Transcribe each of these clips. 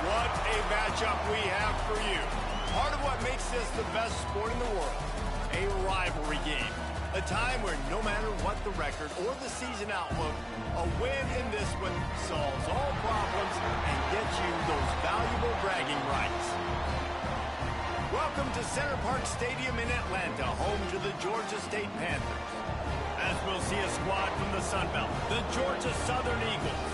What a matchup we have for you. Part of what makes this the best sport in the world, a rivalry game. A time where no matter what the record or the season outlook, a win in this one solves all problems and gets you those valuable bragging rights. Welcome to Center Parc Stadium in Atlanta, home to the Georgia State Panthers. As we'll see a squad from the Sun Belt, the Georgia Southern Eagles,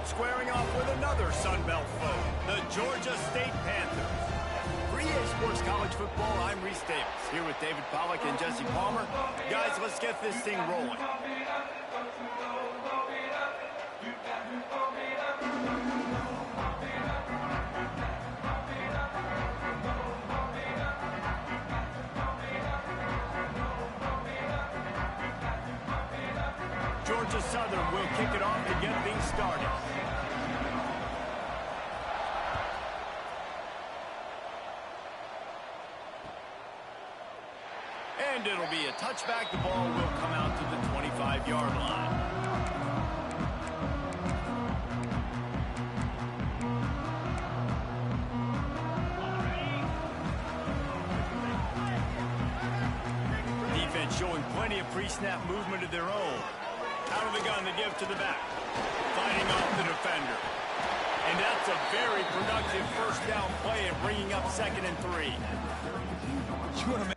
squaring off with another Sun Belt foe, the Georgia State Panthers. For EA Sports College Football, I'm Reese Davis, here with David Pollack and Jesse Palmer. Guys, let's get this thing rolling. Georgia Southern will kick it off to get things started. And it'll be a touchback. The ball will come out to the 25-yard line. Defense showing plenty of pre-snap movement of their own. Out of the gun, the give to the back. Fighting off the defender. And that's a very productive first down play and bringing up 2nd and 3. You want to make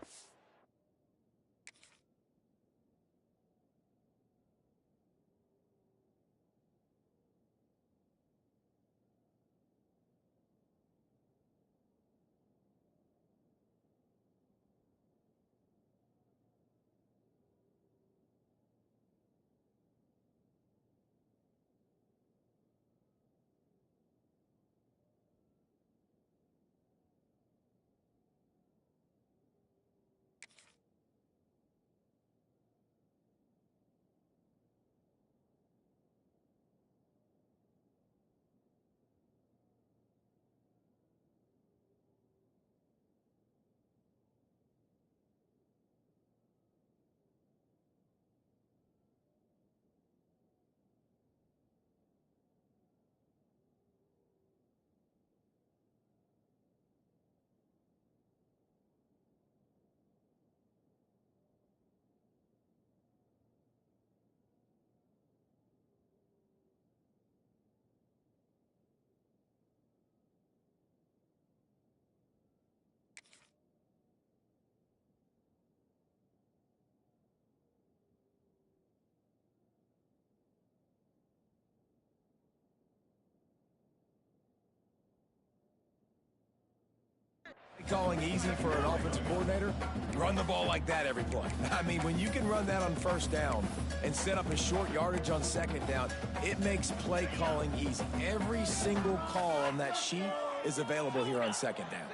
calling easy for an offensive coordinator? Run the ball like that every play. I mean, when you can run that on first down and set up a short yardage on second down, it makes play calling easy. Every single call on that sheet is available here on second down.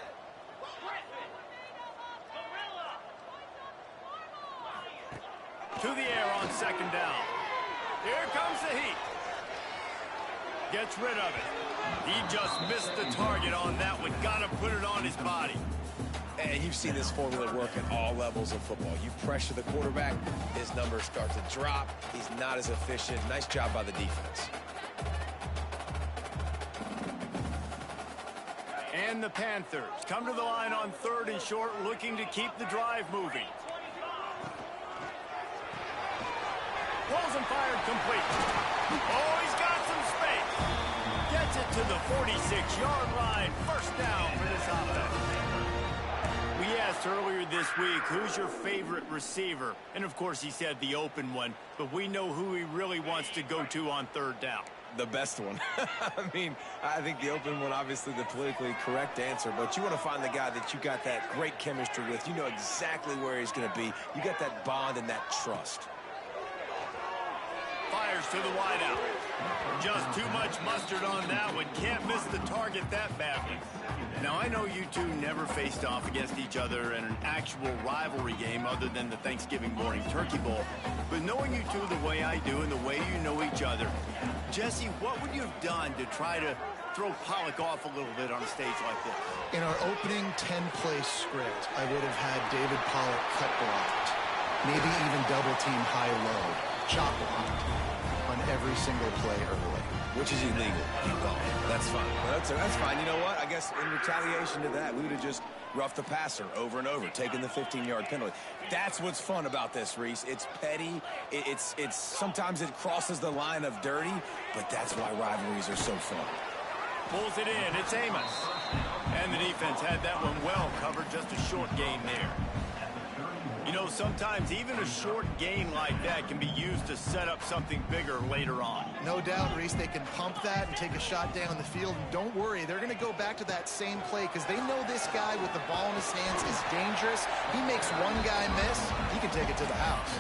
To the air on second down. Here comes the heat. Gets rid of it. He just missed the target on that one. Got to put it on his body. And you've seen this formula work at all levels of football. You pressure the quarterback, his numbers start to drop. He's not as efficient. Nice job by the defense. And the Panthers come to the line on 3rd and short, looking to keep the drive moving. Pulls and fired complete. Oh, he's got some space. Gets it to the 46-yard line. First down for this offense. We asked earlier this week, who's your favorite receiver? And, of course, he said the open one. But we know who he really wants to go to on 3rd down. The best one. I mean, I think the open one, obviously the politically correct answer, but you want to find the guy that you got that great chemistry with. You know exactly where he's going to be. You got that bond and that trust. Fires to the wideout. Just too much mustard on that one. Can't miss the target that badly. Now, I know you two never faced off against each other in an actual rivalry game other than the Thanksgiving morning turkey bowl. But knowing you two the way I do and the way you know each other, Jesse, what would you have done to try to throw Pollack off a little bit on a stage like this? In our opening 10-play script, I would have had David Pollack cut blocked, maybe even double-team high-low, chop blocked on every single play early. which is illegal. That's fine. That's fine. You know what? I guess in retaliation to that, we would have just roughed the passer over and over, taking the 15-yard penalty. That's what's fun about this, Reese. It's petty. It's sometimes it crosses the line of dirty, but that's why rivalries are so fun. Pulls it in. It's Amos. And the defense had that one well covered. Just a short gain there. You know, sometimes even a short gain like that can be used to set up something bigger later on. No doubt, Reese, they can pump that and take a shot down the field. And don't worry, they're going to go back to that same play because they know this guy with the ball in his hands is dangerous. He makes one guy miss, he can take it to the house.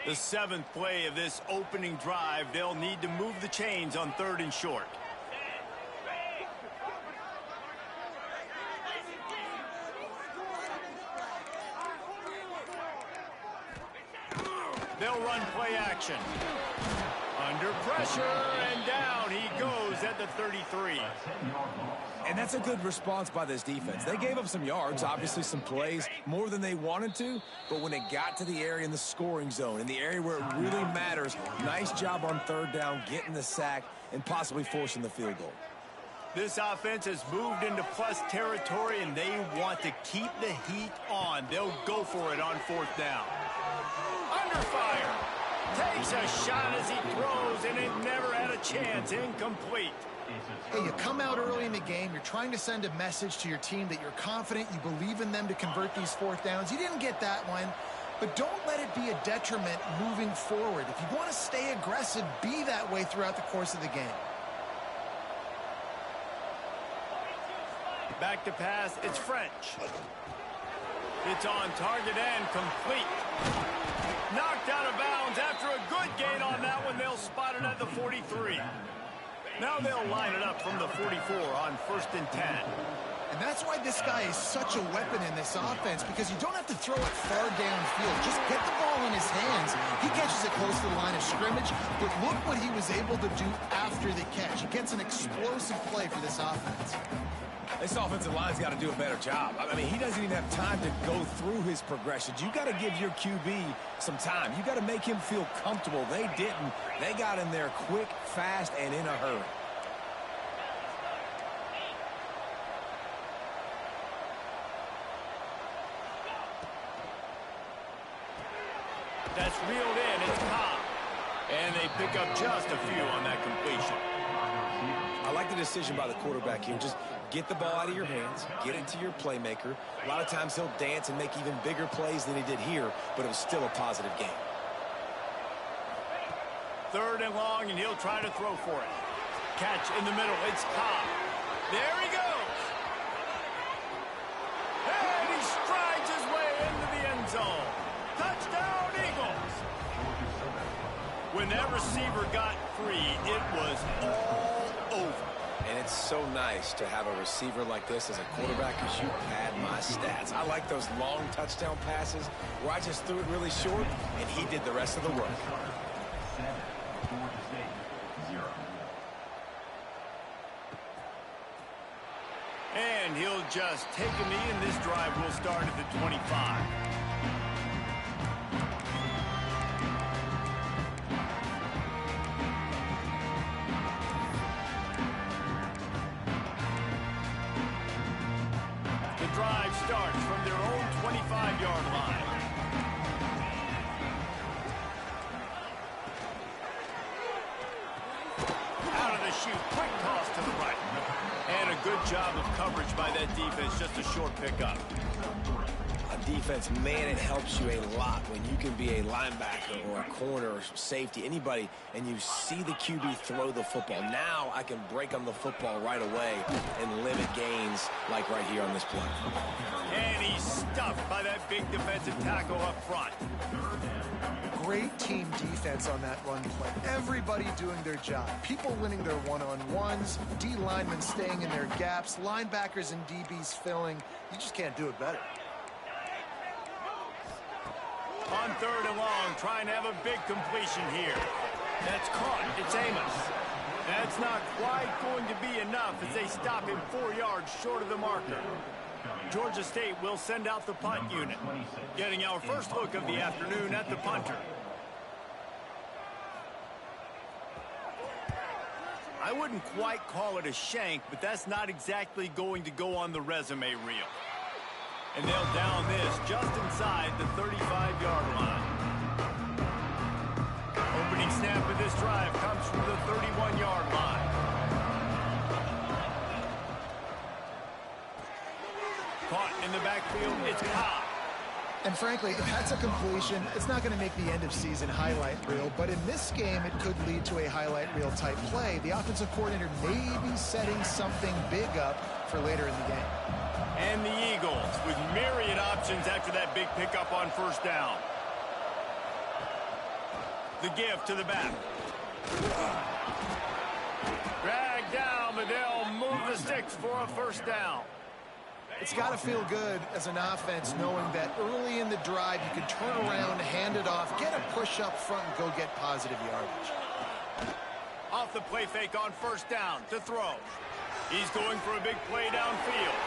The seventh play of this opening drive, they'll need to move the chains on 3rd and short. They'll run play action. Under pressure, and down he goes at the 33. And that's a good response by this defense. They gave up some yards, obviously some plays, more than they wanted to, but when it got to the area in the scoring zone, in the area where it really matters, nice job on 3rd down, getting the sack, and possibly forcing the field goal. This offense has moved into plus territory, and they want to keep the heat on. They'll go for it on 4th down. Under fire. Takes a shot as he throws, and it never had a chance. Incomplete. Hey, you come out early in the game, you're trying to send a message to your team that you're confident, you believe in them to convert these 4th downs. You didn't get that one, but don't let it be a detriment moving forward. If you want to stay aggressive, be that way throughout the course of the game. Back to pass, it's French. It's on target and complete. Knocked out of bounds after a good gain on that one. They'll spot it at the 43. Now they'll line it up from the 44 on 1st and 10. And that's why this guy is such a weapon in this offense, because you don't have to throw it far downfield. Just get the ball in his hands. He catches it close to the line of scrimmage, but look what he was able to do after the catch. He gets an explosive play for this offense. This offensive line's got to do a better job. I mean, he doesn't even have time to go through his progressions. You got to give your QB some time. You got to make him feel comfortable. They didn't. They got in there quick, fast, and in a hurry. That's reeled in. It's Cobb. And they pick up just a few on that completion. I like the decision by the quarterback here. Just get the ball out of your hands, get it to your playmaker. A lot of times he'll dance and make even bigger plays than he did here, but it was still a positive game. 3rd and long, and he'll try to throw for it. Catch in the middle. It's Cobb. There he goes. And he strides his way into the end zone. Touchdown, Eagles. When that receiver got free, it was all over. And it's so nice to have a receiver like this as a quarterback because you pad my stats. I like those long touchdown passes where I just threw it really short and he did the rest of the work. And he'll just take a knee, and this drive will start at the 25. Drive starts from their own 25-yard line. Out of the chute, quick toss to the right. And a good job of coverage by that defense, just a short pickup. A defense, man, it helps you a lot when you can be a linebacker or a corner or safety, anybody, and you see the QB throw the football. Now I can break on the football right away and limit gains like right here on this play. And he's stuffed by that big defensive tackle up front. Great team defense on that run play. Everybody doing their job. People winning their one-on-ones, D linemen staying in their gaps, linebackers and DBs filling. You just can't do it better. On 3rd and long, trying to have a big completion here. That's caught. It's Amos. That's not quite going to be enough as they stop him 4 yards short of the marker. Georgia State will send out the punt unit. Getting our first look of the afternoon at the punter. I wouldn't quite call it a shank, but that's not exactly going to go on the resume reel. And they'll down this just inside the 35-yard line. Opening snap of this drive comes from the 31-yard line. Caught in the backfield, it's Cobb. And frankly, if that's a completion, it's not going to make the end-of-season highlight reel. But in this game, it could lead to a highlight reel type play. The offensive coordinator may be setting something big up for later in the game. And the Eagles with myriad options after that big pickup on 1st down. The give to the back. Drag down, but they'll move the sticks for a 1st down. It's got to feel good as an offense knowing that early in the drive you can turn around, hand it off, get a push up front, and go get positive yardage. Off the play fake on 1st down to throw. He's going for a big play downfield.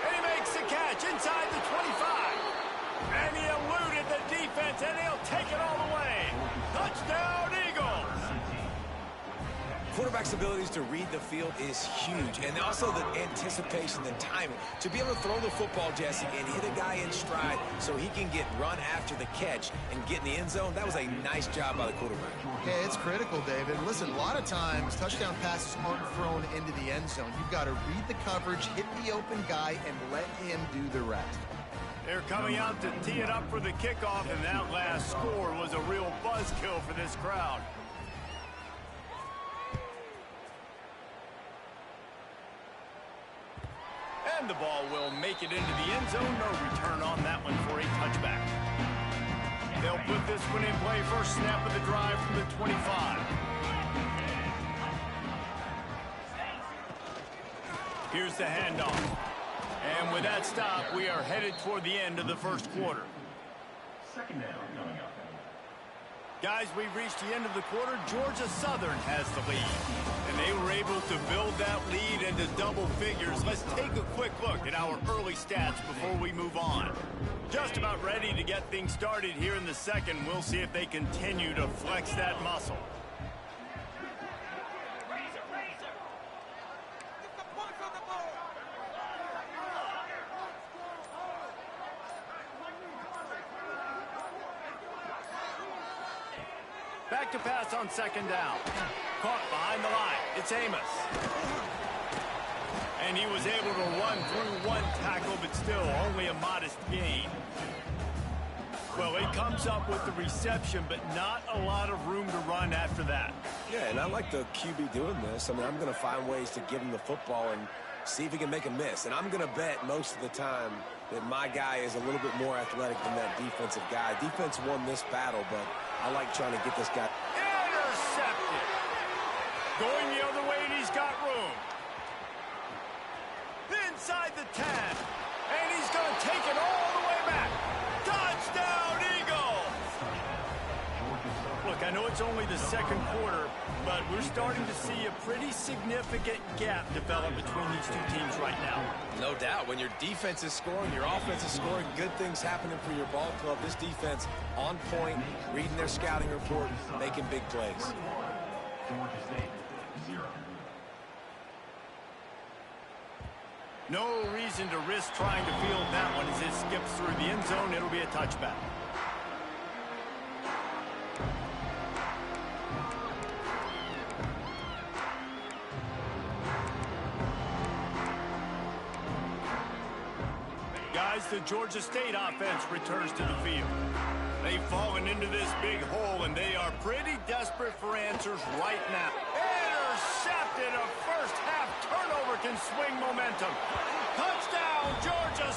And he makes the catch inside the 25. And he eluded the defense, and he'll take it all the way. Touchdown, Eagles! Quarterback's abilities to read the field is huge, and also the anticipation, the timing. To be able to throw the football, Jesse, and hit a guy in stride so he can get run after the catch and get in the end zone, that was a nice job by the quarterback. Yeah, it's critical, David. Listen, a lot of times touchdown passes aren't thrown into the end zone. You've got to read the coverage, hit the open guy, and let him do the rest. They're coming out to tee it up for the kickoff, and that last score was a real buzzkill for this crowd. And the ball will make it into the end zone. No return on that one for a touchback. They'll put this one in play. First snap of the drive from the 25. Here's the handoff. And with that stop, we are headed toward the end of the 1st quarter. 2nd down coming up. Guys, we've reached the end of the quarter. Georgia Southern has the lead. And they were able to build that lead into double figures. Let's take a quick look at our early stats before we move on. Just about ready to get things started here in the 2nd. We'll see if they continue to flex that muscle. Back to pass on 2nd down. Caught behind the line. It's Amos. And he was able to run through one tackle, but still only a modest gain. Well, he comes up with the reception, but not a lot of room to run after that. Yeah, and I like the QB doing this. I mean, I'm going to find ways to give him the football and see if he can make a miss. And I'm going to bet most of the time that my guy is a little bit more athletic than that defensive guy. Defense won this battle, but I like trying to get this guy. Intercepted. Going the other way, and he's got room. Inside the 10. And he's going to take it all the way back. Touchdown, Eagles! Look, I know it's only the 2nd quarter, but we're starting to see a pretty significant gap develop between these two teams right now. No doubt. When your defense is scoring, your offense is scoring, good things happening for your ball club. This defense on point, reading their scouting report, making big plays. No reason to risk trying to field that one as it skips through the end zone. It'll be a touchback. Guys, the Georgia State offense returns to the field. They've fallen into this big hole, and they are pretty desperate for answers right now. Intercepted. A first-half turnover can swing momentum. Touchdown, Georgia.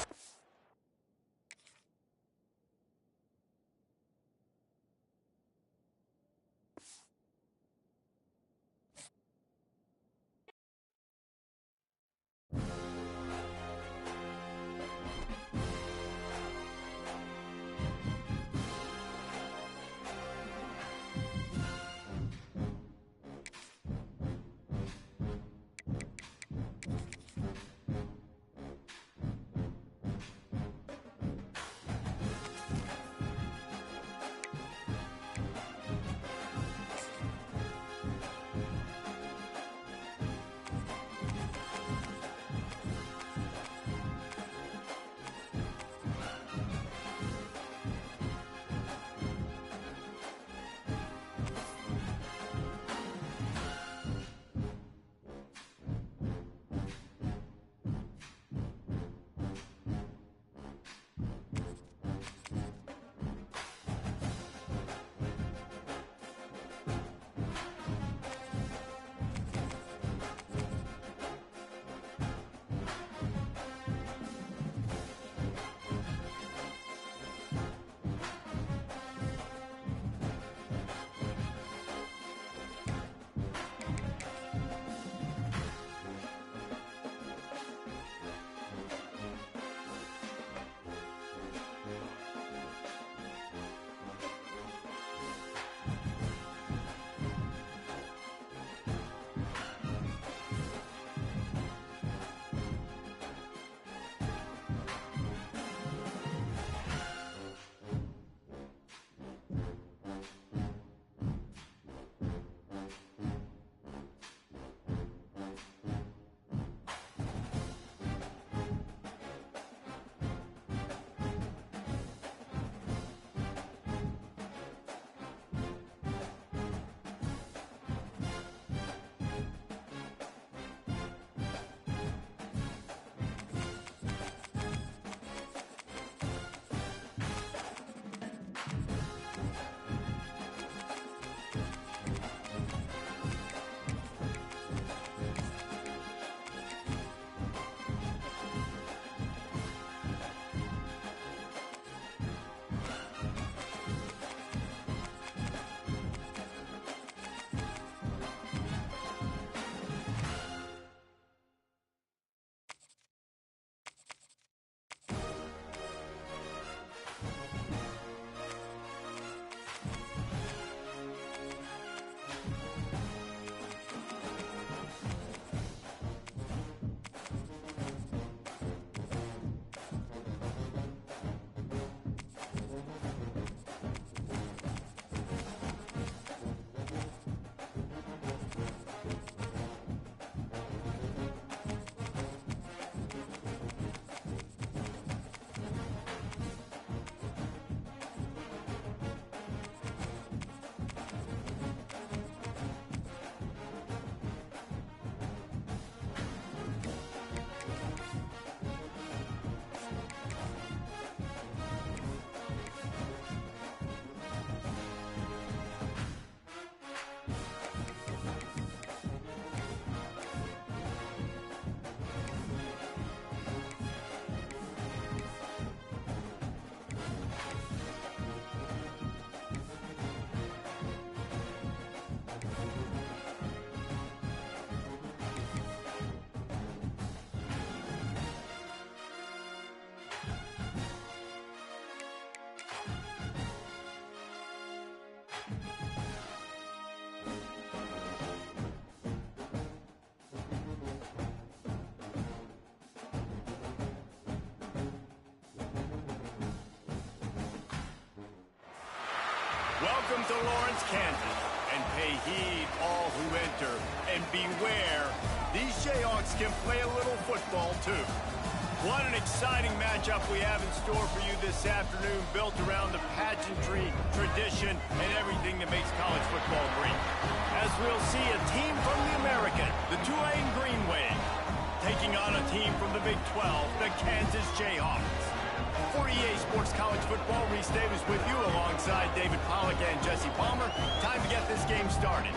Welcome to Lawrence, Kansas, and pay heed all who enter, and beware, these Jayhawks can play a little football too. What an exciting matchup we have in store for you this afternoon, built around the pageantry, tradition, and everything that makes college football great. As we'll see a team from the American, the Tulane Green Wave, taking on a team from the Big 12, the Kansas Jayhawks. For EA Sports College Football, Reese Davis with you alongside David Pollack and Jesse Palmer. Time to get this game started.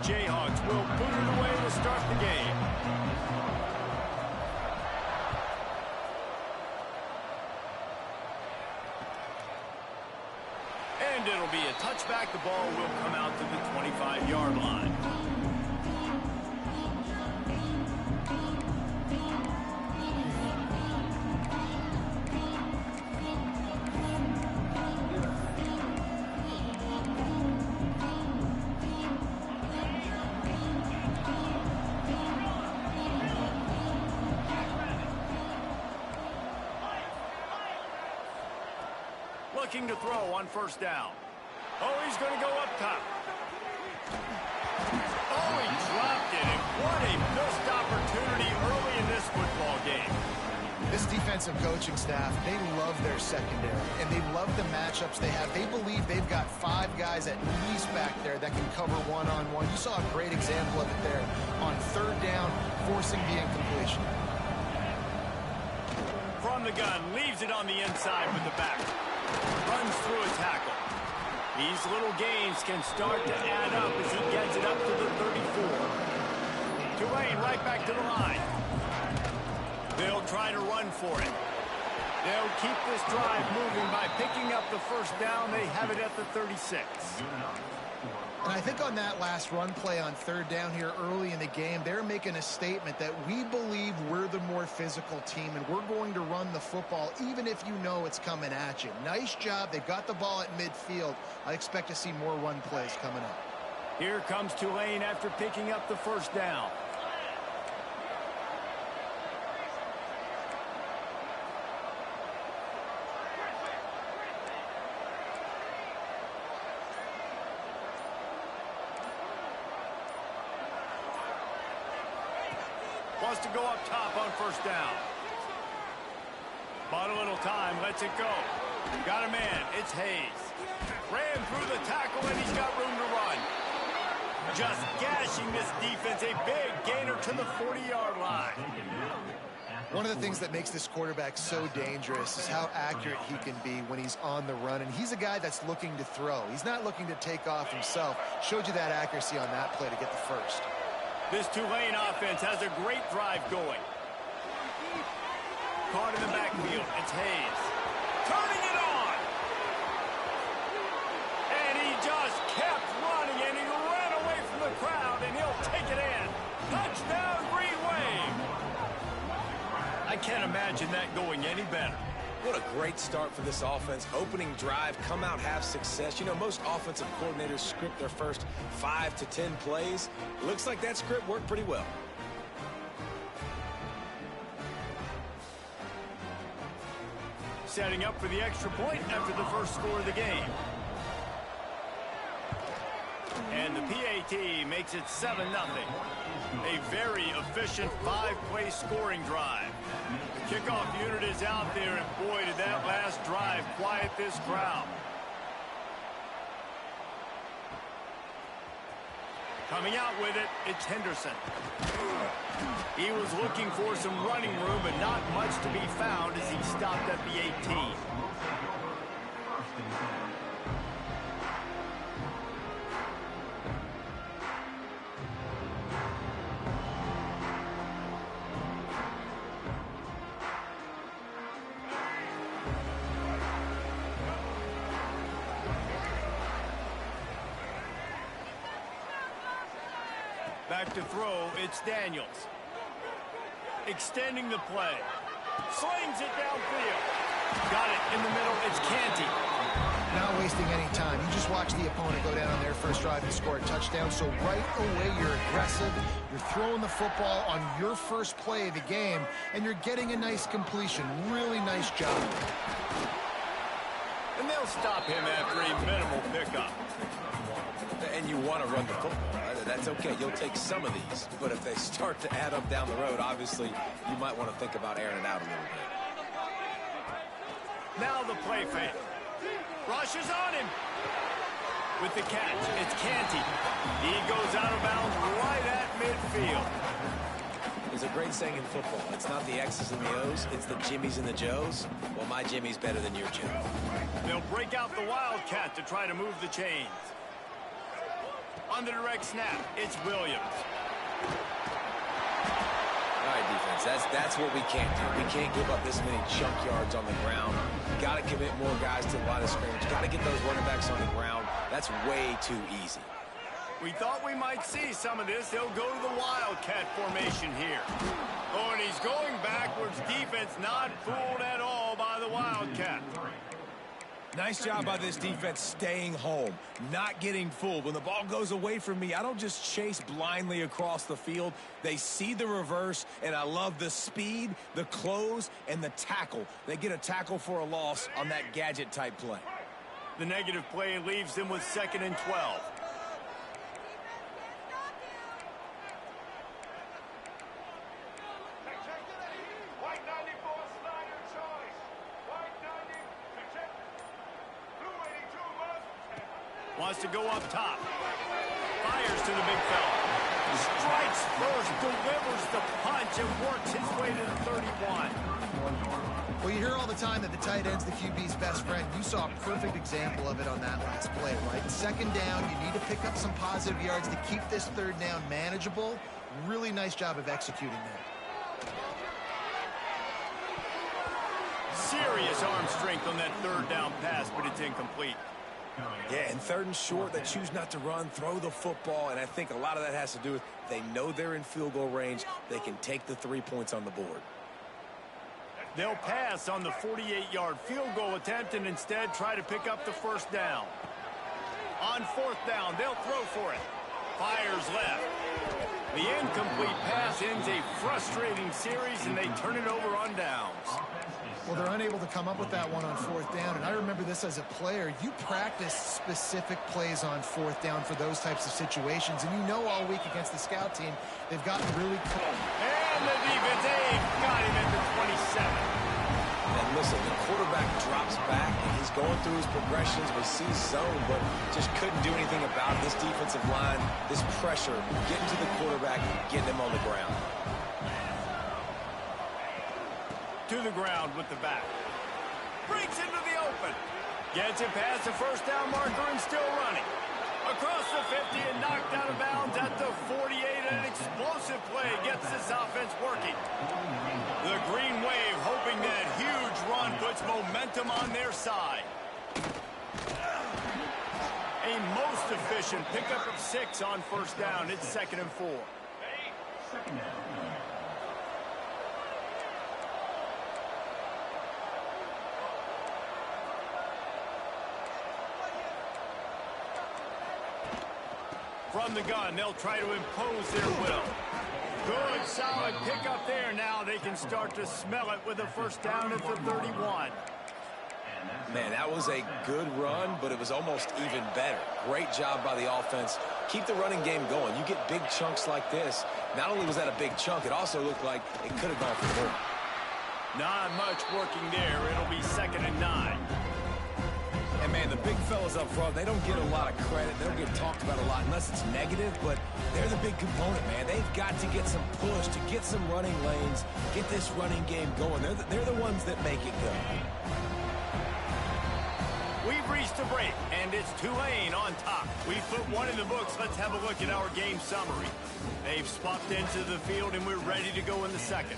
Jayhawks will put it away to start the game. And it'll be a touchback. The ball will come out to the 25-yard line. Looking to throw on first down. Oh, he's going to go up top. Oh, he dropped it, and what a missed opportunity early in this football game. This defensive coaching staff, they love their secondary, and they love the matchups they have. They believe they've got 5 guys at least back there that can cover one-on-one. You saw a great example of it there on third down, forcing the incompletion. From the gun, leaves it on the inside with the back. Runs through a tackle. These little gains can start to add up as he gets it up to the 34. Tulane right back to the line. They'll try to run for it. They'll keep this drive moving by picking up the first down. They have it at the 36. And I think on that last run play on third down here early in the game, they're making a statement that we believe we're the more physical team and we're going to run the football even if you know it's coming at you. Nice job. They got the ball at midfield. I expect to see more run plays coming up. Here comes Tulane after picking up the first down. Wants to go up top on first down. Bought a little time, lets it go. Got a man, it's Hayes. Ran through the tackle and he's got room to run. Just gashing this defense, a big gainer to the 40-yard line. One of the things that makes this quarterback so dangerous is how accurate he can be when he's on the run. And he's a guy that's looking to throw. He's not looking to take off himself. Showed you that accuracy on that play to get the first. This Tulane offense has a great drive going. Caught in the backfield. It's Hayes. Turning it on. And he just kept running, and he ran away from the crowd, and he'll take it in. Touchdown, Green Wave. I can't imagine that going any better. What a great start for this offense. Opening drive, come out, have success. You know, most offensive coordinators script their first 5 to 10 plays. Looks like that script worked pretty well. Setting up for the extra point after the first score of the game. And the PAT makes it 7-0. A very efficient 5-play scoring drive. The kickoff unit is out there, and boy, did that last drive quiet this crowd. Coming out with it, it's Henderson. He was looking for some running room, but not much to be found as he stopped at the 18. Back to throw, it's Daniels. Extending the play. Slings it downfield. Got it in the middle, it's Canty. Not wasting any time. You just watch the opponent go down on their first drive and score a touchdown. So right away, you're aggressive. You're throwing the football on your first play of the game, and you're getting a nice completion. Really nice job. And they'll stop him after a minimal pickup. And you want to run the football, right? That's okay. You'll take some of these. But if they start to add up down the road, obviously, you might want to think about airing it out a little bit. Now the play fake. Rushes on him. With the catch, it's Canty. He goes out of bounds right at midfield. There's a great saying in football. It's not the X's and the O's, it's the Jimmies and the Joes. Well, my Jimmy's better than your Joe. They'll break out the Wildcat to try to move the chains. On the direct snap, it's Williams. All right, defense, that's what we can't do. We can't give up this many chunk yards on the ground. Got to commit more guys to the line of scrimmage. Got to get those running backs on the ground. That's way too easy. We thought we might see some of this. They'll go to the Wildcat formation here. Oh, and he's going backwards. Defense not fooled at all by the Wildcat. Nice job by this defense staying home, not getting fooled. When the ball goes away from me, I don't just chase blindly across the field. They see the reverse, and I love the speed, the close, and the tackle. They get a tackle for a loss on that gadget-type play. The negative play leaves them with 2nd and 12. Wants to go up top. Fires to the big fella. Strikes first, delivers the punch, and works his way to the 31. Well, you hear all the time that the tight end's the QB's best friend. You saw a perfect example of it on that last play, right? 2nd down, you need to pick up some positive yards to keep this 3rd down manageable. Really nice job of executing that. Serious arm strength on that 3rd down pass, but it's incomplete. Yeah, and 3rd and short, they choose not to run, throw the football, and I think a lot of that has to do with they know they're in field goal range. They can take the 3 points on the board. They'll pass on the 48-yard field goal attempt and instead try to pick up the 1st down. On 4th down, they'll throw for it. Fires left. The incomplete pass ends a frustrating series, and they turn it over on downs. Well, they're unable to come up with that one on 4th down, and I remember this as a player. You practice specific plays on 4th down for those types of situations, and you know all week against the scout team, they've gotten really close. And the defense got him at the 27. And listen, the quarterback drops back, and he's going through his progressions. We see zone, but just couldn't do anything about it. This defensive line, this pressure, getting to the quarterback, getting him on the ground. To the ground with the back. Breaks into the open. Gets it past the 1st down marker and still running. Across the 50 and knocked out of bounds at the 48. An explosive play gets this offense working. The Green Wave hoping that huge run puts momentum on their side. A most efficient pickup of 6 on 1st down. It's 2nd and 4. From the gun, they'll try to impose their will. Good, solid pickup there. Now they can start to smell it with a 1st down at the 31. Man, that was a good run, but it was almost even better. Great job by the offense. Keep the running game going. You get big chunks like this. Not only was that a big chunk, it also looked like it could have gone for more. Not much working there. It'll be 2nd and 9. And, man, the big fellas up front, they don't get a lot of credit. They don't get talked about a lot unless it's negative, but they're the big component, man. They've got to get some push, to get some running lanes, get this running game going. They're the ones that make it go. We've reached a break, and it's Tulane on top. We've put one in the books. Let's have a look at our game summary. They've swapped into the field, and we're ready to go in the 2nd.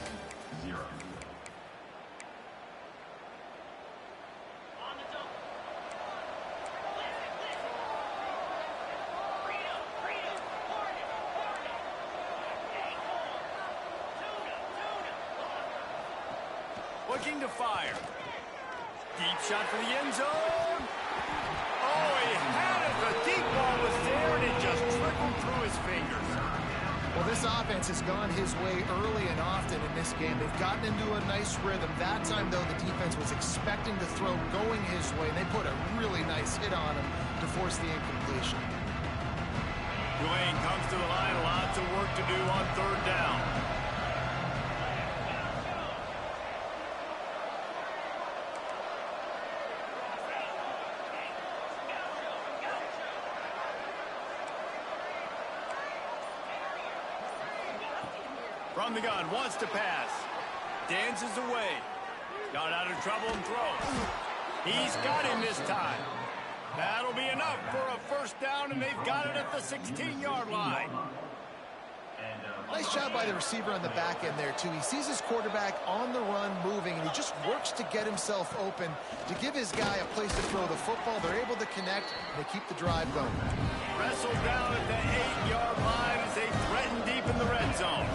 looking to fire. Deep shot for the end zone. Oh, he had it. The deep ball was there, and it just trickled through his fingers. Well, this offense has gone his way early and often in this game. They've gotten into a nice rhythm. That time, though, the defense was expecting the throw going his way, and they put a really nice hit on him to force the incompletion. Tulane comes to the line. Lots of work to do on third down. From the gun, wants to pass. Dances away. Got out of trouble and throws. He's got him this time. That'll be enough for a first down, and they've got it at the 16-yard line. Nice job by the receiver on the back end there, too. He sees his quarterback on the run moving, and he just works to get himself open to give his guy a place to throw the football. They're able to connect, and they keep the drive going. Wrestled down at the 8-yard line as they threaten deep in the red zone.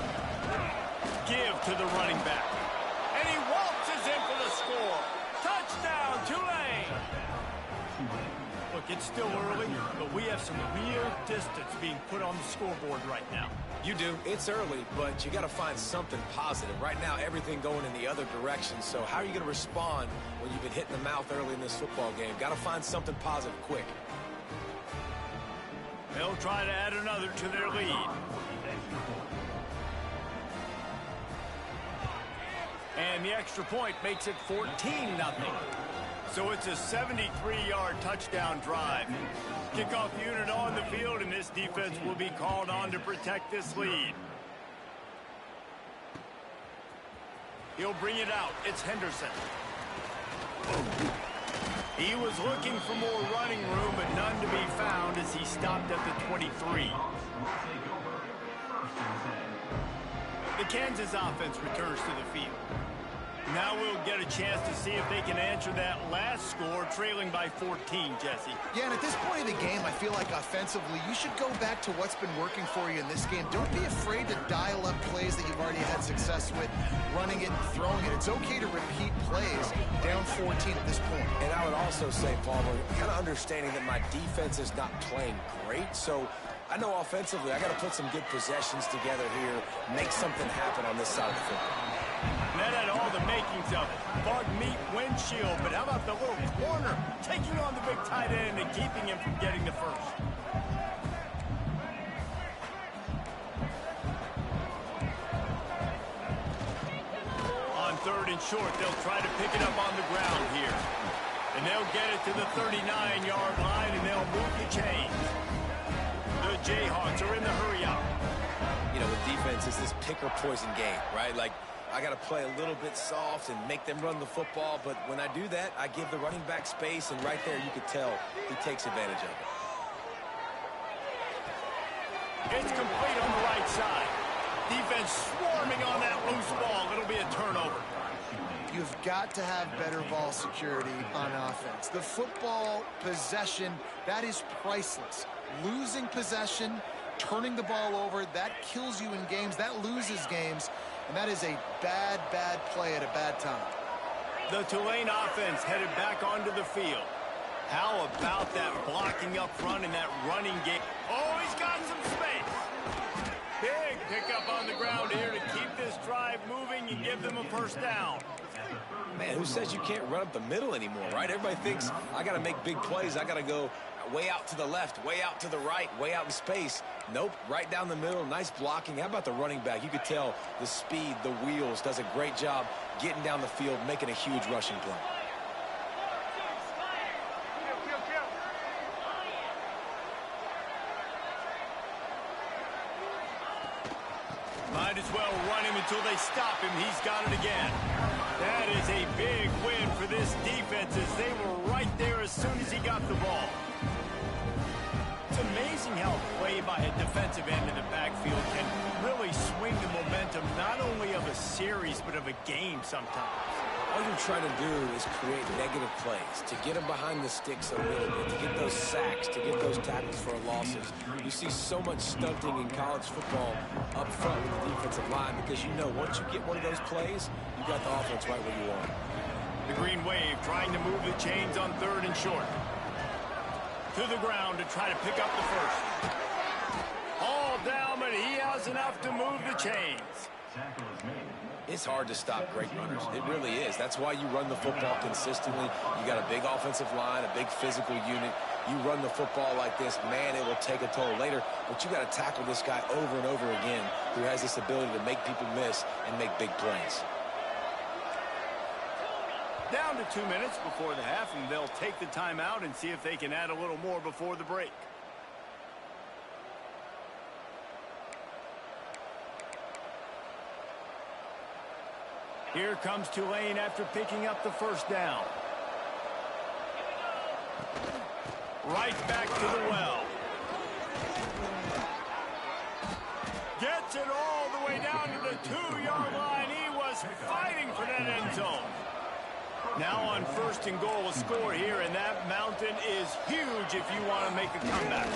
Give to the running back. And he waltzes in for the score. Touchdown, Tulane! Look, it's still early, but we have some real distance being put on the scoreboard right now. You do. It's early, but you got to find something positive. Right now, everything going in the other direction. So how are you going to respond when you've been hit in the mouth early in this football game? Got to find something positive quick. They'll try to add another to their lead. And the extra point makes it 14-0. So it's a 73-yard touchdown drive. Kickoff unit on the field, and this defense will be called on to protect this lead. He'll bring it out. It's Henderson. He was looking for more running room, but none to be found as he stopped at the 23. The Kansas offense returns to the field. Now we'll get a chance to see if they can answer that last score, trailing by 14, Jesse. Yeah, and at this point of the game, I feel like offensively, you should go back to what's been working for you in this game. Don't be afraid to dial up plays that you've already had success with, running it and throwing it. It's okay to repeat plays down 14 at this point. And I would also say, Palmer, kind of understanding that my defense is not playing great, so I know offensively I got to put some good possessions together here, make something happen on this side of the football. That had all the makings of it. Bug meat windshield, but how about the little corner taking on the big tight end and keeping him from getting the first? On third and short, they'll try to pick it up on the ground here. And they'll get it to the 39-yard line, and they'll move the chains. The Jayhawks are in the hurry-up. You know, with defense, it's this pick-or-poison game, right? Like, I got to play a little bit soft and make them run the football, but when I do that, I give the running back space, and right there you could tell he takes advantage of it. It's complete on the right side. Defense swarming on that loose ball. It'll be a turnover. You've got to have better ball security on offense. The football possession, that is priceless. Losing possession, turning the ball over, that kills you in games, that loses games. And that is a bad, bad play at a bad time. The Tulane offense headed back onto the field. How about that blocking up front and that running game? Oh, he's got some space. Big pickup on the ground here to keep this drive moving and give them a first down. Man, who says you can't run up the middle anymore, right? Everybody thinks I got to make big plays. I got to go way out to the left, way out to the right, way out in space. Nope, right down the middle, nice blocking. How about the running back? You could tell the speed, the wheels, does a great job getting down the field, making a huge rushing play. Might as well run him until they stop him. He's got it again. That is a big win for this defense as they were right there as soon as he got the ball. It's amazing how play by a defensive end in the backfield can really swing the momentum not only of a series but of a game sometimes. all you're trying to do is create negative plays, to get them behind the sticks a little bit, to get those sacks, to get those tackles for losses. You see so much stunting in college football up front with the defensive line because you know once you get one of those plays, you got the offense right where you want it. The Green Wave trying to move the chains on 3rd and short. To the ground to try to pick up the first. All down, but he has enough to move the chains. It's hard to stop great runners. It really is. That's why you run the football consistently. You got a big offensive line, a big physical unit. You run the football like this, man, it will take a toll later. But you got to tackle this guy over and over again who has this ability to make people miss and make big plays. Down to 2 minutes before the half, and they'll take the timeout and see if they can add a little more before the break. Here comes Tulane after picking up the first down. Right back to the well. Gets it all the way down to the 2-yard line. He was fighting for that end zone. Now on 1st and goal, a score here, and that mountain is huge if you want to make a comeback.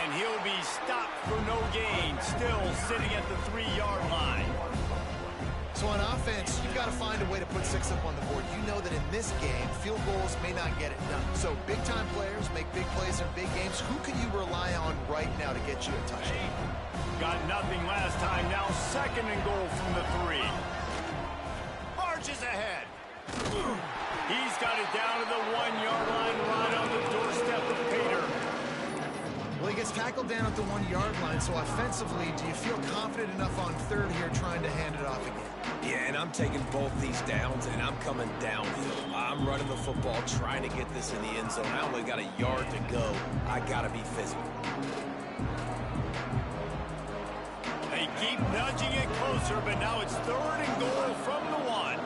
And he'll be stopped for no gain, still sitting at the 3-yard line. So on offense, you've got to find a way to put 6 up on the board. You know that in this game, field goals may not get it done. So big-time players make big plays in big games. Who can you rely on right now to get you a touchdown? Got nothing last time. Now 2nd and goal from the 3. Marches ahead. He's got it down to the 1-yard line, right on the doorstep of Pater. Well, he gets tackled down at the 1-yard line, so offensively, do you feel confident enough on 3rd here trying to hand it off again? Yeah, and I'm taking both these downs, and I'm coming downhill. I'm running the football, trying to get this in the end zone. I only got a yard to go. I got to be physical. They keep nudging it closer, but now it's 3rd and goal from the 1.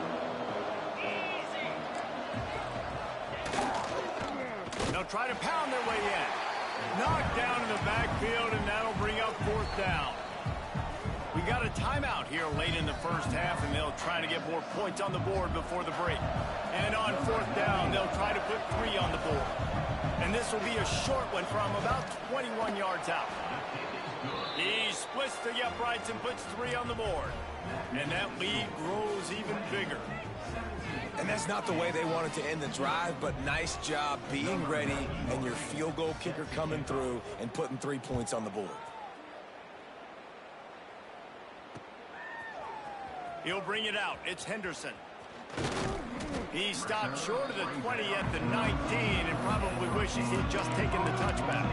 They'll try to pound their way in. Knocked down in the backfield, and that'll bring up 4th down. We got a timeout here late in the first half, and they'll try to get more points on the board before the break. And on 4th down, they'll try to put 3 on the board. And this will be a short one from about 21 yards out. He splits the uprights and puts 3 on the board. And that lead grows even bigger. And that's not the way they wanted to end the drive, but nice job being ready and your field goal kicker coming through and putting 3 points on the board. He'll bring it out. It's Henderson. He stopped short of the 20 at the 19 and probably wishes he'd just taken the touchback.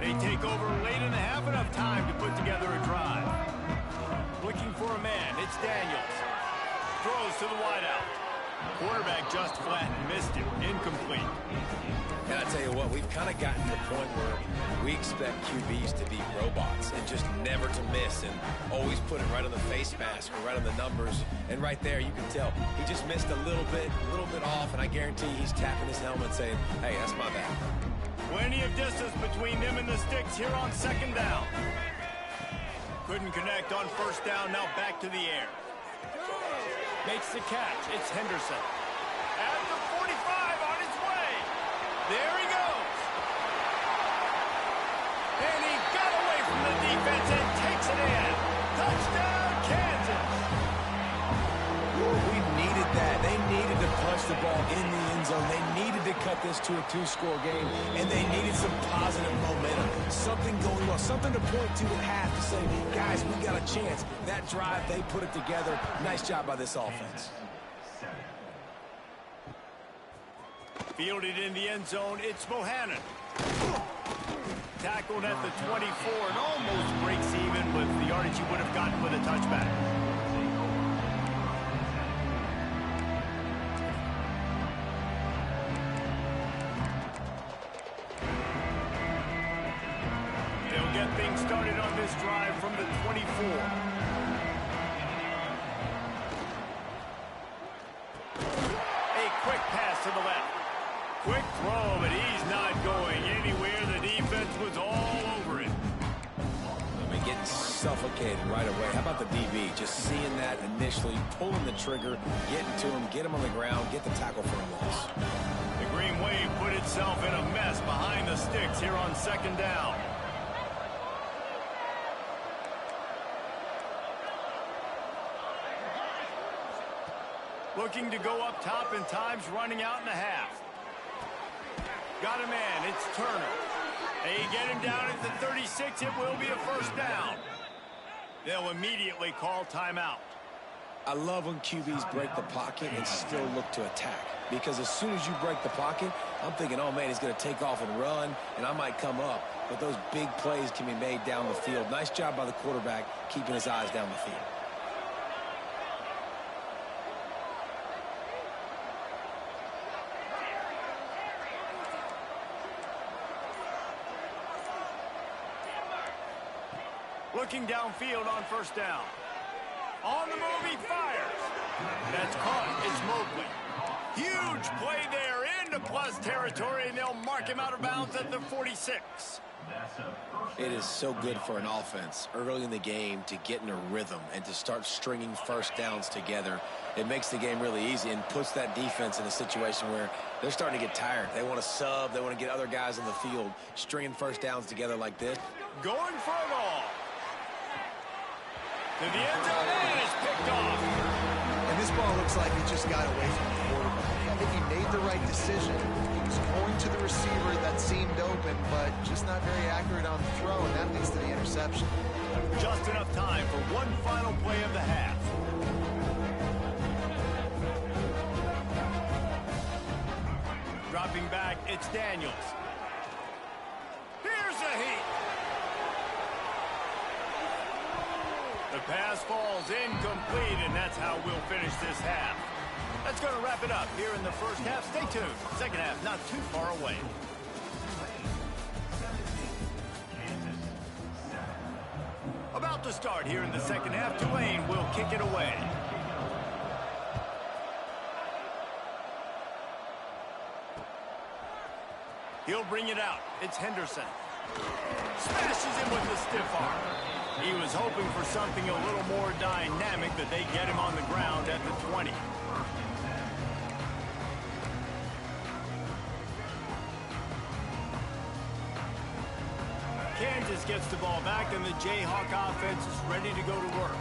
They take over late in the half, enough time to put together a drive. Looking for a man, it's Daniels. Throws to the wideout. Quarterback just flat and missed it. Incomplete. And I tell you what, we've kind of gotten to the point where we expect QBs to be robots and just never to miss and always put it right on the face mask or right on the numbers. And right there, you can tell he just missed a little bit off, and I guarantee he's tapping his helmet saying, hey, that's my bad. Plenty of distance between them and the sticks here on 2nd down. Couldn't connect on 1st down, now back to the air. Makes the catch, it's Henderson. At the 45 on his way. There he goes. And he got away from the defense and takes it in. Touchdown, Kansas. We needed that. They needed to punch the ball in the end zone. They needed to cut this to a 2-score game, and they needed some positive momentum. Something going on, something to point to at half to say, guys, we got a chance. That drive, they put it together. Nice job by this offense. Fielded in the end zone, it's Bohannon. Tackled at the 24 and almost breaks even with the yardage he would have gotten with a touchback. They'll get things started on this drive from the 24. suffocated right away. How about the DB? Just seeing that initially, pulling the trigger, getting to him, get him on the ground, get the tackle for a loss. The Green Wave put itself in a mess behind the sticks here on second down. Looking to go up top, and time's running out in the half. Got a man, it's Turner. They get him down at the 36, it will be a first down. They'll immediately call timeout. I love when QBs break the pocket and still look to attack. Because as soon as you break the pocket, I'm thinking, oh man, he's going to take off and run, and I might come up. But those big plays can be made down the field. Nice job by the quarterback keeping his eyes down the field. Looking downfield on first down. On the move, he fires. That's caught. It's Mobley. Huge play there into plus territory, and they'll mark him out of bounds at the 46. It is so good for an offense early in the game to get in a rhythm and to start stringing first downs together. It makes the game really easy and puts that defense in a situation where they're starting to get tired. They want to sub. They want to get other guys in the field. Stringing first downs together like this. Going for it all. To the end zone, and it's picked off. And this ball looks like it just got away from the quarterback. I think he made the right decision. He was going to the receiver that seemed open, but just not very accurate on the throw, and that leads to the interception. Just enough time for one final play of the half. Dropping back, it's Daniels. Here's a heat. The pass falls incomplete, and that's how we'll finish this half. That's going to wrap it up here in the first half. Stay tuned. Second half not too far away. About to start here in the second half. Tulane will kick it away. He'll bring it out. It's Henderson. Smashes him with the stiff arm. He was hoping for something a little more dynamic, that they get him on the ground at the 20. Kansas gets the ball back, and the Jayhawk offense is ready to go to work.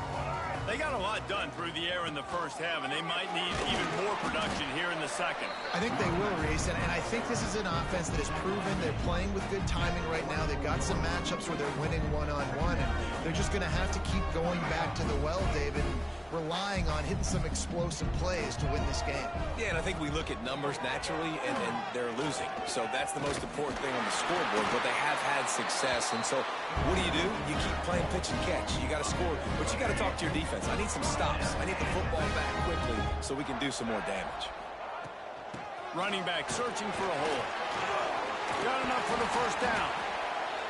They got a lot done through the air in the first half, and they might need even more production here in the second. I think they will, Reese, and I think this is an offense that has proven they're playing with good timing right now. They've got some matchups where they're winning one-on-one, and they're just going to have to keep going back to the well, David, and relying on hitting some explosive plays to win this game. Yeah, and I think we look at numbers naturally, and they're losing. So that's the most important thing on the scoreboard, but they have had success. And so what do? You keep playing pitch and catch. You got to score, but you got to talk to your defense. I need some stops. I need the football back quickly so we can do some more damage. Running back searching for a hole. Got enough for the first down.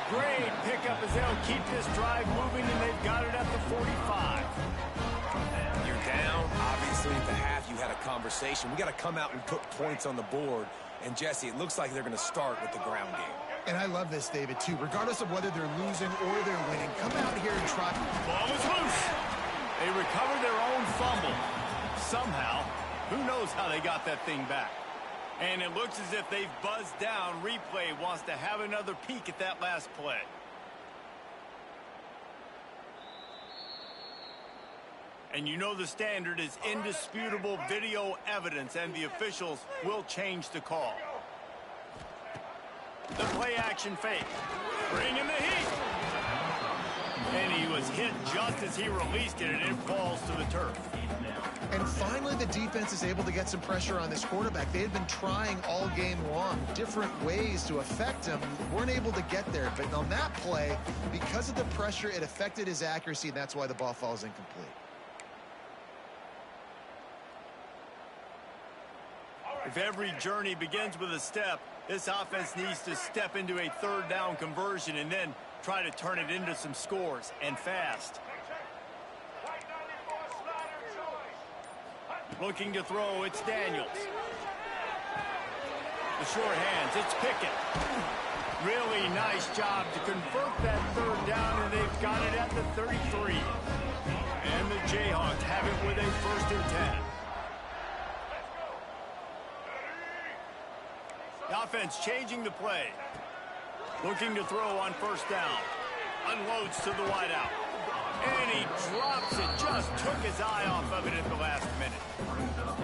Great pickup as they'll keep this drive moving, and they've got it at the 45. You're down. Obviously, at the half, you had a conversation. We got to come out and put points on the board. And, Jesse, it looks like they're going to start with the ground game. And I love this, David, too. Regardless of whether they're losing or they're winning, come out here and try. Ball is loose. They recovered their own fumble. Somehow, who knows how they got that thing back. And it looks as if they've buzzed down. Replay wants to have another peek at that last play. And you know the standard is indisputable video evidence, and the officials will change the call. The play action fake. Bring in the heat. And he was hit just as he released it, and it falls to the turf. And finally, the defense is able to get some pressure on this quarterback. They had been trying all game long, different ways to affect him. Weren't able to get there. But on that play, because of the pressure, it affected his accuracy, and that's why the ball falls incomplete. If every journey begins with a step, this offense needs to step into a third down conversion and then try to turn it into some scores, and fast. Looking to throw, it's Daniels. The short hands, it's Pickett. Really nice nice job to convert that third down, and they've got it at the 33. And the Jayhawks have it with a 1st and 10. The offense changing the play. Looking to throw on 1st down. Unloads to the wideout. And he drops it. Just took his eye off of it at the last minute.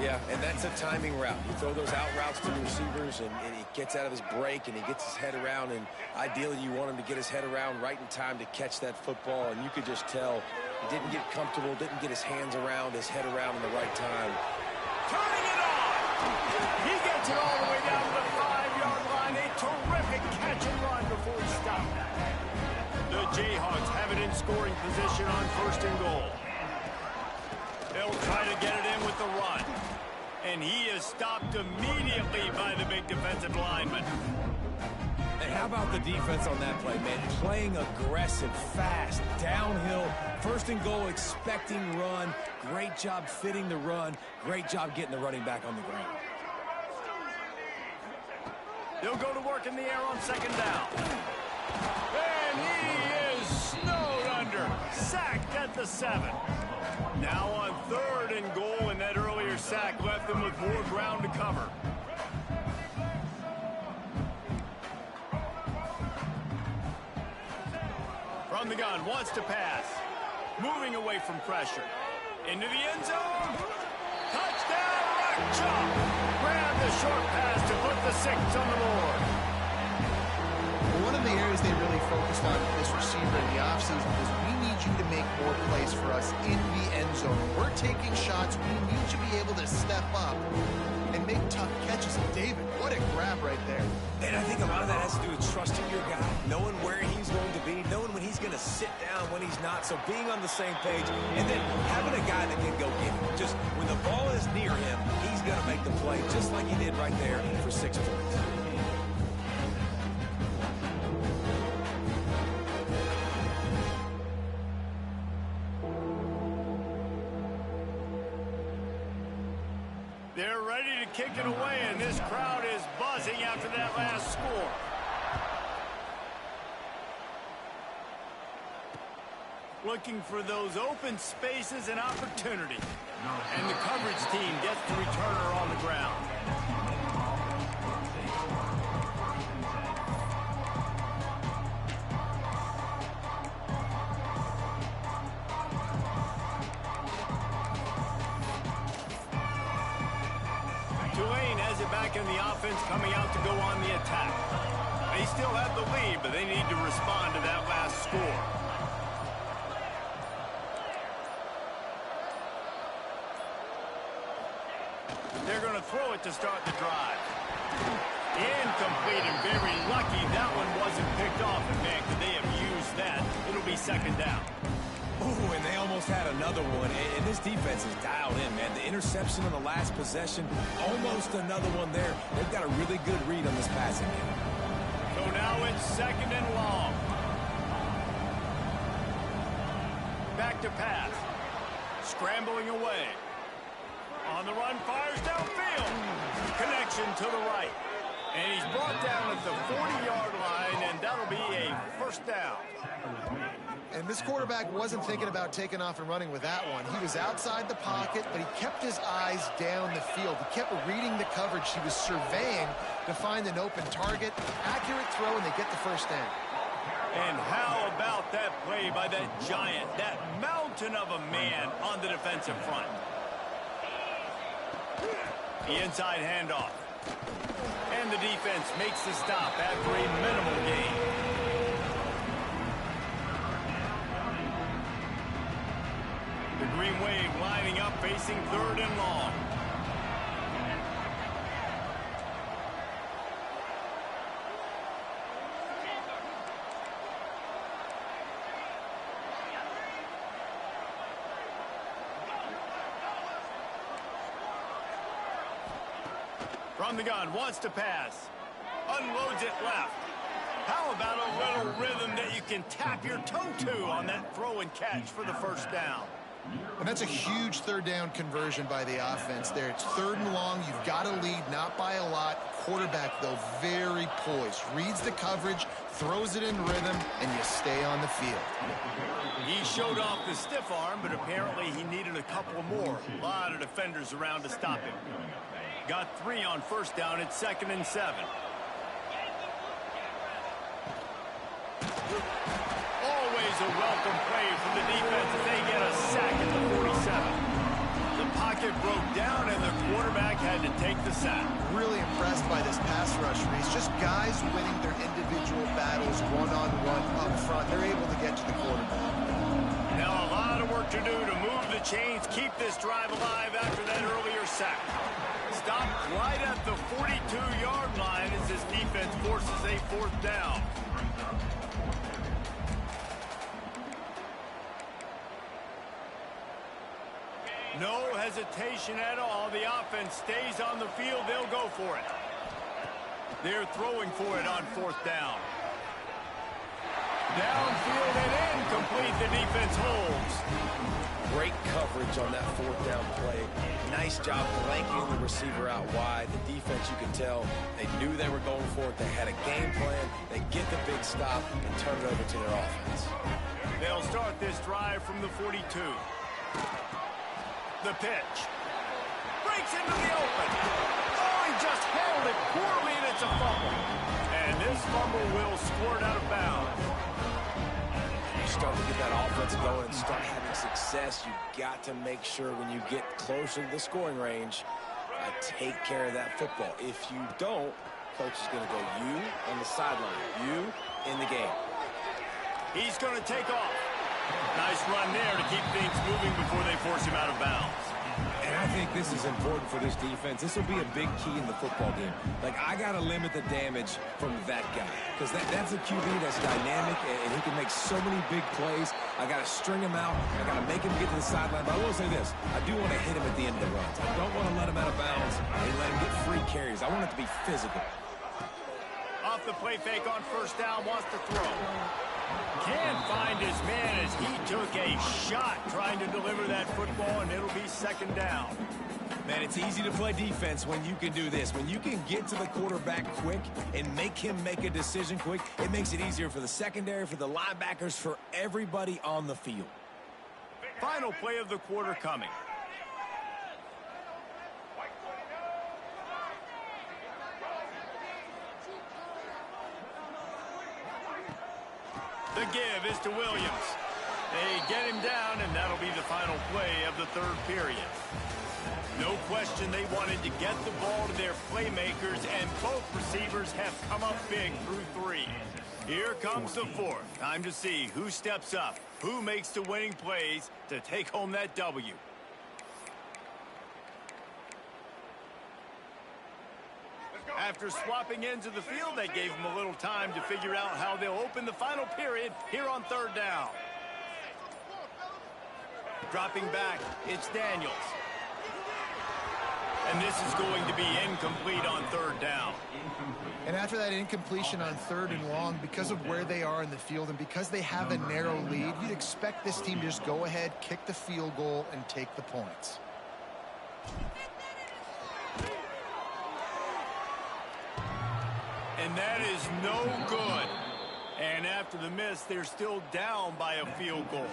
Yeah, and that's a timing route. You throw those out routes to the receivers, and he gets out of his break, and he gets his head around, and ideally you want him to get his head around right in time to catch that football, and you could just tell he didn't get comfortable, didn't get his hands around, his head around in the right time. Turning it on! He gets it all the way down to the 5-yard line. A terrific catch and run before he stopped. The Jayhawks have it in scoring position on 1st and goal. They'll try to get it in with the run. And he is stopped immediately by the big defensive lineman. And how about the defense on that play, man? Playing aggressive, fast, downhill, 1st and goal, expecting run. Great job fitting the run. Great job getting the running back on the ground. They'll go to work in the air on 2nd down. And he is snowed under. Sacked at the 7. Now on 3rd and goal, and that earlier sack left them with more ground to cover. From the gun, wants to pass. Moving away from pressure. Into the end zone. Touchdown, Rock Chalk. Grab the short pass to put the 6 on the board. One of the areas they really focused on with this receiver in the offseason was we need you to make more plays for us in the end zone. We're taking shots. We need you to be able to step up and make tough catches. And David, what a grab right there. And I think a lot of that has to do with trusting your guy, knowing where he's going to be, knowing when he's going to sit down, when he's not. So being on the same page, and then having a guy that can go get it. Just when the ball is near him, he's going to make the play, just like he did right there for 6 points. They're ready to kick it away, and this crowd is buzzing after that last score. Looking for those open spaces and opportunity. And the coverage team gets the returner on the ground. Tulane has it back in the offense, coming out to go on the attack. They still have the lead, but they need to respond to that last score. They're going to throw it to start the drive. Incomplete, and very lucky that one wasn't picked off. And man, could they have used that? It'll be 2nd down. Ooh, and they almost had another one, and this defense is dialed in, man. The interception on the last possession, almost another one there. They've got a really good read on this passing game. So now it's 2nd and long. Back to pass. Scrambling away. On the run, fires downfield. Connection to the right. And he's brought down at the 40-yard line, and that'll be a 1st down. And this quarterback wasn't thinking about taking off and running with that one. He was outside the pocket, but he kept his eyes down the field. He kept reading the coverage. He was surveying to find an open target. Accurate throw, and they get the 1st down. And how about that play by that giant, that mountain of a man on the defensive front? The inside handoff. And the defense makes the stop after a minimal gain. The Green Wave lining up, facing 3rd and long. From the gun, wants to pass. Unloads it left. How about a little rhythm that you can tap your toe to on that throw and catch for the 1st down? And that's a huge third down conversion by the offense there. It's 3rd and long. You've got to lead, not by a lot. Quarterback, though, very poised. Reads the coverage, throws it in rhythm, and you stay on the field. He showed off the stiff arm, but apparently he needed a couple more. A lot of defenders around to stop him. Got 3 on 1st down. It's 2nd and 7. Always a welcome play from the defense as they get a sack at the 47. The pocket broke down, and the quarterback had to take the sack. Really impressed by this pass rush, Reese. Just guys winning their individual battles one-on-one up front. They're able to get to the quarterback. Now a lot of work to do to move the chains, keep this drive alive after that earlier sack. Stopped right at the 42-yard line as this defense forces a 4th down. No hesitation at all. The offense stays on the field. They'll go for it. They're throwing for it on 4th down. Downfield and incomplete. The defense holds. Great coverage on that 4th down play. Nice job blanking the receiver out wide. The defense, you can tell, they knew they were going for it. They had a game plan. They get the big stop and turn it over to their offense. They'll start this drive from the 42. The pitch. Breaks into the open. Oh, he just held it poorly, and it's a fumble. And this fumble will squirt out of bounds. You start to get that offense going and start having success, you got to make sure when you get closer to the scoring range, take care of that football. If you don't, coach is going to go you on the sideline, you in the game. He's going to take off. Nice run there to keep things moving before they force him out of bounds. And I think this is important for this defense. This will be a big key in the football game. Like, I got to limit the damage from that guy. Because that's a QB that's dynamic, and he can make so many big plays. I got to string him out. I got to make him get to the sideline. But I will say this. I do want to hit him at the end of the runs. I don't want to let him out of bounds and let him get free carries. I want it to be physical. Off the play fake on 1st down, wants to throw. Can't find his man as he took a shot trying to deliver that football, and it'll be 2nd down. Man, it's easy to play defense when you can do this. When you can get to the quarterback quick and make him make a decision quick, it makes it easier for the secondary, for the linebackers, for everybody on the field. Final play of the quarter coming. The give is to Williams. They get him down, and that'll be the final play of the 3rd period. No question they wanted to get the ball to their playmakers, and both receivers have come up big through 3. Here comes the 4th. Time to see who steps up, who makes the winning plays to take home that W. After swapping ends of the field, they gave him a little time to figure out how they'll open the final period here on 3rd down. Dropping back, it's Daniels. And this is going to be incomplete on 3rd down. And after that incompletion on 3rd and long, because of where they are in the field and because they have a narrow lead, you'd expect this team to just go ahead, kick the field goal, and take the points. And that is no good. And after the miss, they're still down by a field goal.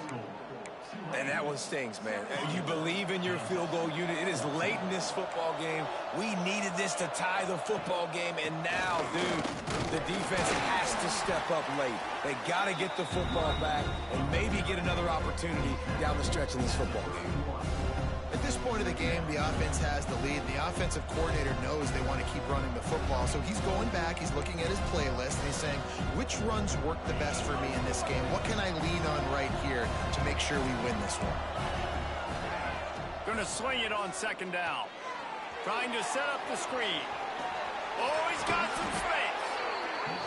And that one stings, man. You believe in your field goal unit. It is late in this football game. We needed this to tie the football game, and now, dude, the defense has to step up late. They got to get the football back and maybe get another opportunity down the stretch in this football game. At this point of the game, the offense has the lead. The offensive coordinator knows they want to keep running the football. So he's going back, he's looking at his playlist, and he's saying, which runs work the best for me in this game? What can I lean on right here to make sure we win this one? Going to swing it on 2nd down. Trying to set up the screen. Oh, he's got some space.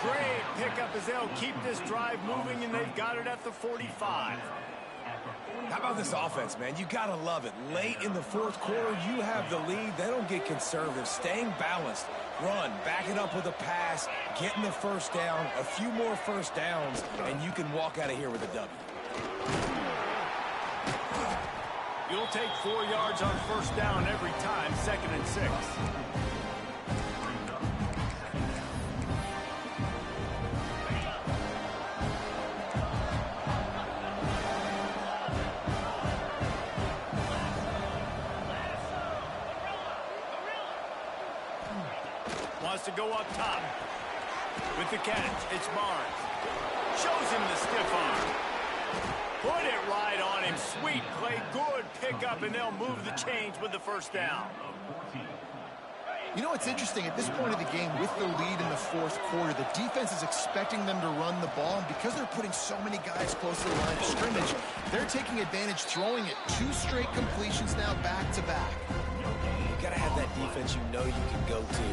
Great pickup as they'll keep this drive moving, and they've got it at the 45. How about this offense, man? You got to love it. Late in the 4th quarter, you have the lead. They don't get conservative. Staying balanced. Run. Back it up with a pass. Getting the 1st down. A few more 1st downs, and you can walk out of here with a W. You'll take 4 yards on first down every time, 2nd and 6. Wants to go up top. With the catch, it's Barnes. Shows him the stiff arm. Put it right on him. Sweet play, good pickup, and they'll move the chains with the first down. You know what's interesting? At this point of the game, with the lead in the 4th quarter, the defense is expecting them to run the ball, and because they're putting so many guys close to the line of scrimmage, they're taking advantage, throwing it 2 straight completions now back-to-back. You got to have that defense you know you can go to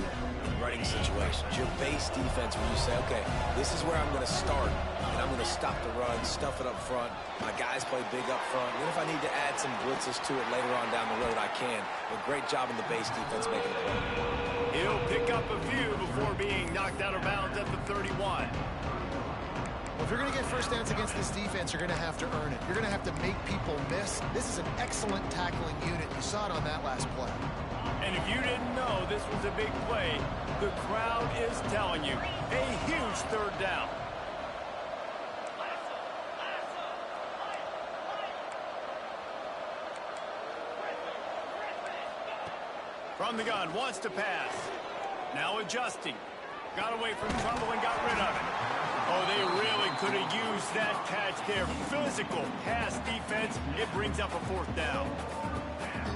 in running situations. Your base defense where you say, okay, this is where I'm going to start, and I'm going to stop the run, stuff it up front. My guys play big up front. And if I need to add some blitzes to it later on down the road, I can. But great job in the base defense making it play. He'll pick up a few before being knocked out of bounds at the 31. Well, if you're going to get first downs against this defense, you're going to have to earn it. You're going to have to make people miss. This is an excellent tackling unit. You saw it on that last play. And if you didn't know this was a big play, the crowd is telling you, a huge 3rd down. From the gun, wants to pass. Now adjusting. Got away from trouble and got rid of it. Oh, they really could have used that catch there. Physical pass defense. It brings up a 4th down.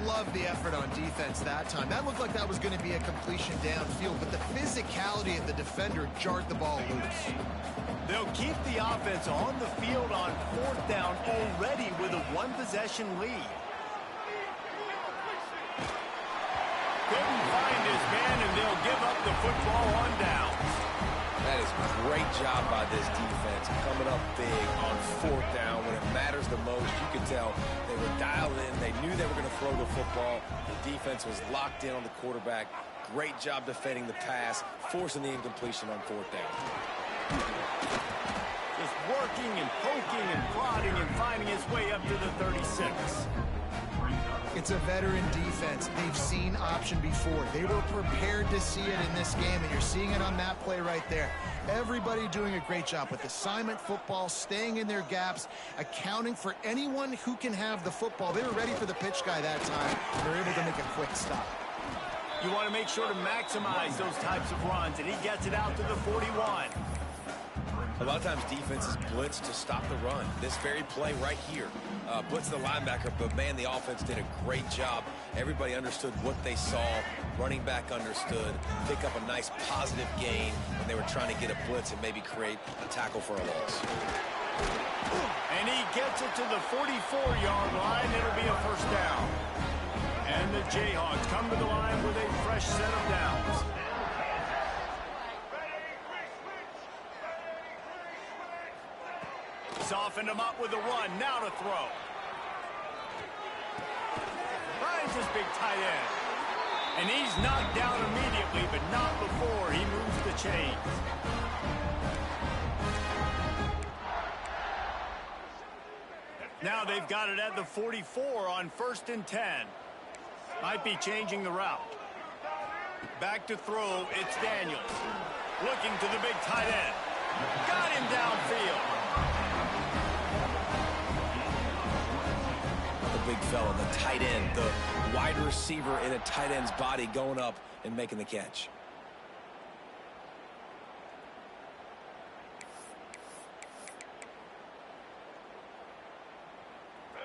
Love the effort on defense that time. That looked like that was going to be a completion downfield, but the physicality of the defender jarred the ball loose. They'll keep the offense on the field on 4th down already with a 1-possession lead. Couldn't find his man, and they'll give up the football on down. That is a great job by this defense, coming up big on 4th down when it matters the most. You could tell they were dialed in. They knew they were going to throw the football. The defense was locked in on the quarterback. Great job defending the pass, forcing the incompletion on 4th down. Just working and poking and prodding and finding his way up to the 36. It's a veteran defense. They've seen option before. They were prepared to see it in this game, and you're seeing it on that play right there. Everybody doing a great job with assignment football, staying in their gaps, accounting for anyone who can have the football. They were ready for the pitch guy that time. They were able to make a quick stop. You want to make sure to maximize those types of runs, and he gets it out to the 41. A lot of times defenses blitz to stop the run. This very play right here, blitz the linebacker, but man, the offense did a great job. Everybody understood what they saw. Running back understood. Pick up a nice positive gain when they were trying to get a blitz and maybe create a tackle for a loss. And he gets it to the 44-yard line. It'll be a 1st down. And the Jayhawks come to the line with a fresh set of downs. Softened him up with a run. Now to throw. Finds his big tight end. And he's knocked down immediately, but not before he moves the chains. Now they've got it at the 44 on 1st and 10. Might be changing the route. Back to throw, it's Daniels. Looking to the big tight end. Got him downfield. The big fella, the tight end, the wide receiver in a tight end's body going up and making the catch.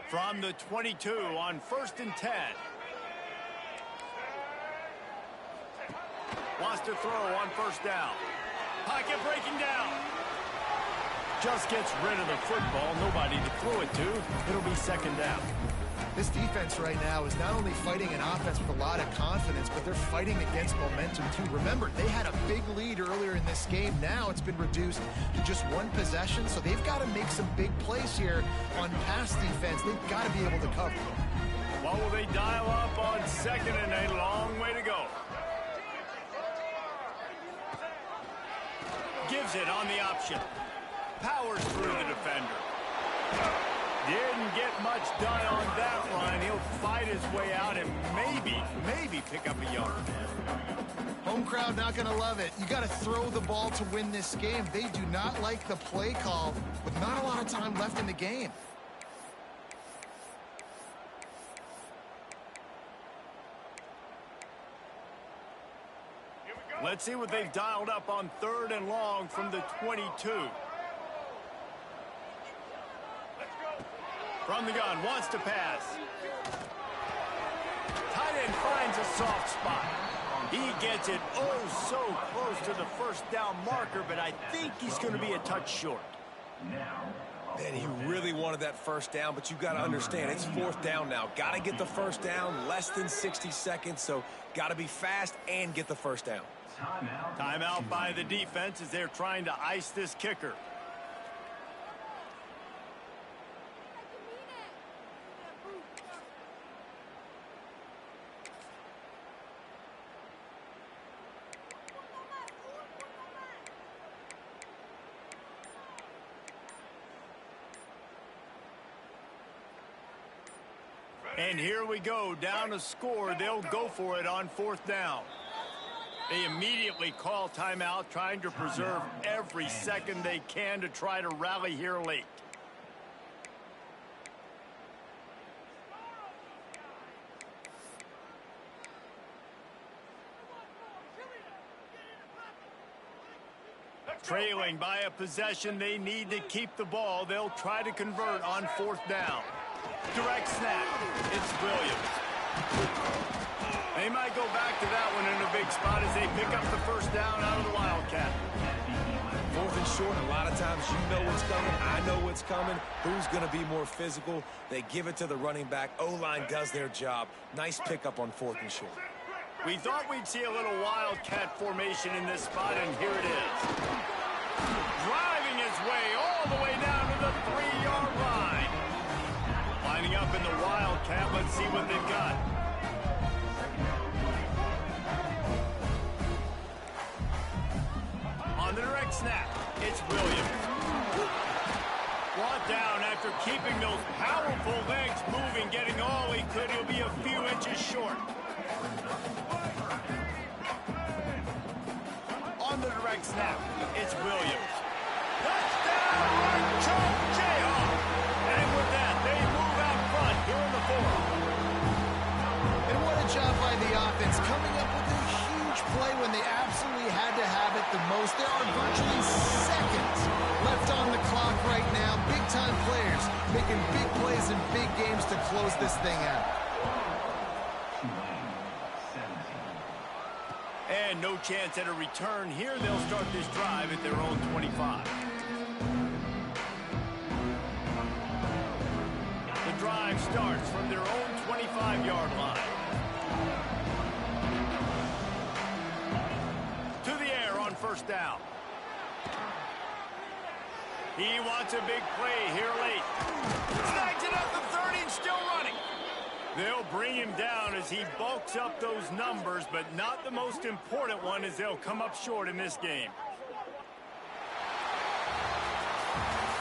From the 22 on 1st and 10. Wants to throw on 1st down. Pocket breaking down. Just gets rid of the football. Nobody to throw it to. It'll be 2nd down. This defense right now is not only fighting an offense with a lot of confidence, but they're fighting against momentum too. Remember, they had a big lead earlier in this game. Now it's been reduced to just 1 possession, so they've got to make some big plays here on pass defense. They've got to be able to cover. What will they dial up on 2nd and a long way to go? Gives it on the option. Powers through the defender. Didn't get much done on that run. He'll fight his way out and maybe pick up a yard. Home crowd not going to love it. You got to throw the ball to win this game. They do not like the play call with not a lot of time left in the game. Let's see what they've dialed up on 3rd and long from the 22. From the gun, wants to pass. Tight end finds a soft spot. He gets it oh so close to the first down marker, but I think he's going to be a touch short. Man, he really wanted that first down, but you got to understand, it's 4th down now. Got to get the first down, less than 60 seconds, so got to be fast and get the first down. Timeout by the defense as they're trying to ice this kicker. And here we go, down a score. They'll go for it on 4th down. They immediately call timeout, trying to preserve every second they can to try to rally here late. Trailing by a possession, they need to keep the ball. They'll try to convert on 4th down. Direct snap. It's Williams. They might go back to that one in a big spot as they pick up the first down out of the Wildcat. 4th and short, a lot of times you know what's coming, I know what's coming. Who's going to be more physical? They give it to the running back. O-line does their job. Nice pickup on 4th and short. We thought we'd see a little Wildcat formation in this spot, and here it is. Driving his way all the way down to the 3-yard line. Lining up in the Wildcat, let's see what they've got. On the direct snap, it's Williams. Brought down after keeping those powerful legs moving, getting all he could. He'll be a few inches short. On the direct snap, it's Williams. Touchdown, Choke Jayhawk. And with that, they move out front here in the 4th. And what a job by the offense, coming up with a huge play when they absolutely had to have it the most. There are virtually seconds left on the clock right now. Big-time players making big plays in big games to close this thing out. And no chance at a return here. They'll start this drive at their own 25. The drive starts from their own 25-yard line. To the air on 1st down. He wants a big play here late. Snags it up the 30 and still running. They'll bring him down as he bulks up those numbers, but not the most important one as they'll come up short in this game.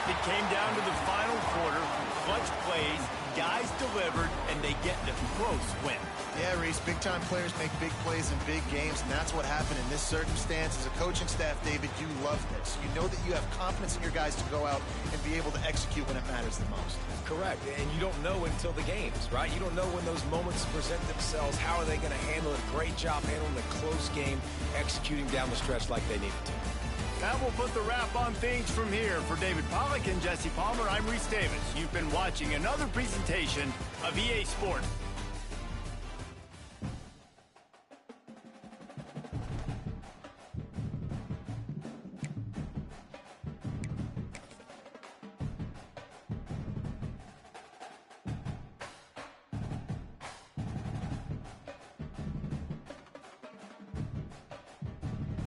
It came down to the final quarter. Clutch plays, guys delivered, and they get the close win. Yeah, Reese, big-time players make big plays in big games, and that's what happened in this circumstance. As a coaching staff, David, you love this. You know that you have confidence in your guys to go out and be able to execute when it matters the most. Correct, and you don't know until the games, right? You don't know when those moments present themselves. How are they going to handle it? Great job handling the close game, executing down the stretch like they needed to. That will put the wrap on things from here. For David Pollack and Jesse Palmer, I'm Reese Davis. You've been watching another presentation of EA Sports.